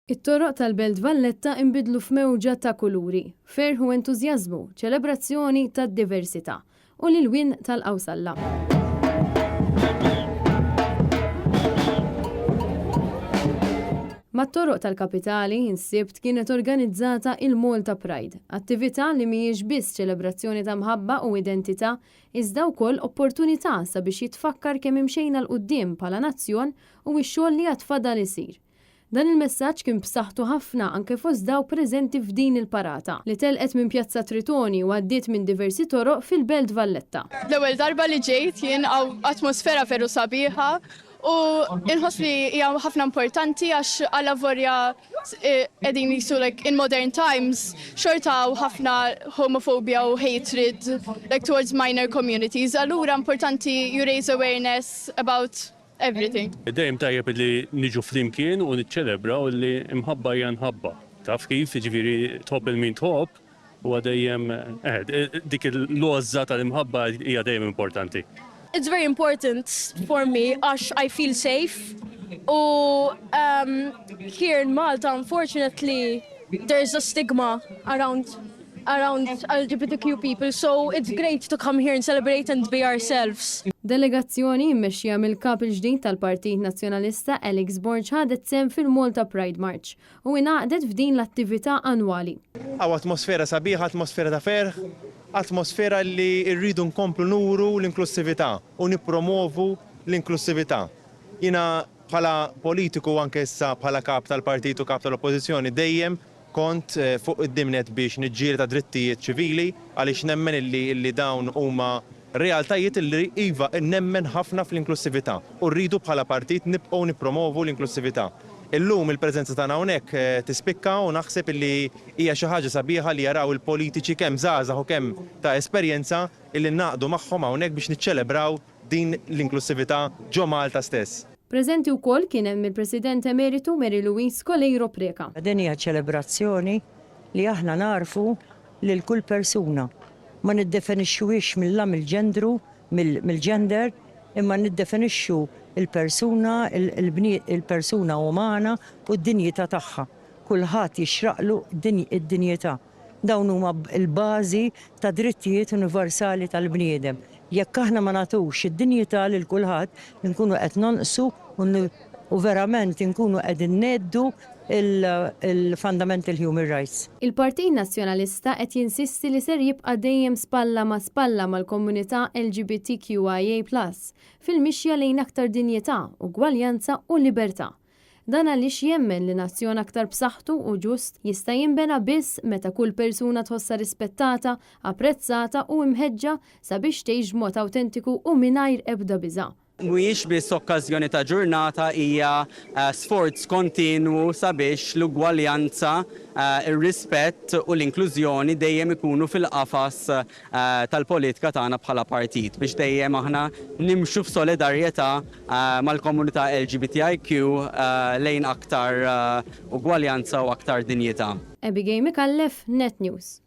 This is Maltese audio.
It-toroq tal-Belt Valletta inbidlu f'mewġa ta' kuluri, ferħ u entużjażmu, ċelebrazzjoni tad-diversità u l-win tal-Qawsalla. Mat-toroq tal-kapitali insibt kienet organizzata il-Malta Pride, attività li mhijiex biss ċelebrazzjoni ta' mħabba u identità, iżda wkoll opportunità sabiex jitfakkar kemm imxejna l-qudiem bħala nazzjon u x-xogħol li għad fadal isir. Dan il-messaġġ kien b'saħħtu ħafna anke fost daw preżenti f'din il-parata li telqet minn Pjazza Tritoni u għaddiet minn diversi toroq fil-Belt Valletta. L-ewwel darba li ġejt jien atmosfera veru sabiħa u inħoss li hija ħafna importanti għax għal vorja qegħdin jisu like in modern times xorta u ħafna homophobia u hatred like towards minor communities. Allura importanti you raise awareness about everything. Dejjem tajjeb li niġu flimkien u niċċelebra u li imħabba hija nħabba. Taf kif jiġifieri tħobb il-min tħobb u dejjem dik il-logħża tal-imħabba hija dejjem importanti. It's very important for me as I feel safe. Here in Malta, unfortunately, there's a stigma around LGBTQ people, so it's great to come here and celebrate and be ourselves. Delegazzjoni mmexxija mill-kap il-ġdid tal-Partit Nazzjonalista Alex Borg ħadet sehem fil-Malta Pride March u ingħaqdet f'din l-attività annwali. Għaw atmosfera sabiħa, atmosfera ta' ferħ, atmosfera li rridu nkomplu nuru l-inklusività u nippromovu l-inklusività. Jiena bħala politiku anke issa bħala kap tal-partit u kap tal-oppożizzjoni dejjem kont fuq id-dimnet biex niġġieli ta' drittijiet ċivili għaliex nemmen illi dawn huma realtajiet illi iva nemmen ħafna fl-inklusività u rridu bħala partit nibqgħu nippromovu l-inklusività. Illum il-preżenza tagħna hawnhekk tispikka u naħseb illi hija xi ħaġa sabiħa li jaraw il-politiċi kemm żgħażagħ u kemm ta' esperjenza illi naqdu magħhom hawnhekk biex niċċelebraw din l-inklusività ġo Malta stess. Preżenti wkoll kien hemm il-President Emeritu Mary Louise Colejro Preka. Din hija ċelebrazzjoni li aħna narfu lil kull persuna. Ma niddefinixxuhiex mill-lam il-ġendru, mill-ġender, imma niddefinixxu il-persuna, il-persuna umana u d-dinjità tagħha. Kulħadd jixraqlu id-dinjità. Dawn huma l-bażi ta' drittijiet universali tal-bniedem. Jekk aħna ma nagħtux id-dinjità lil kulħadd nkunu qed nonqsu u verament nkunu qegħdin neddu il-fundamental human rights. Il-Partit Nazzjonalista qed jinsisti li ser jibqa' dejjem spalla ma' spalla mal-komunità LGBTQIA+ fil-mixja lejn aktar dinjità, ugwaljanza u libertà. Dan għaliex jemmen li nazzjon aktar b'saħħtu u ġust jista' jinbena biss meta kull persuna tħossha rispettata, apprezzata u mħeġġa sabiex tgħix b'mod awtentiku u mingħajr ebda biża'. Mhuwiex biss okkażjoni ta' ġurnata hija sforz kontinwu sabiex l-ugwaljanza, ir-rispett u l-inklużjoni dejjem ikunu fil-qafas tal-politika tagħna bħala partit biex dejjem aħna nimxu f'solidarjetà mal-komunità LGBTIQ lejn aktar ugwaljanza u aktar dinjità. Abigail Mikallef, Net News.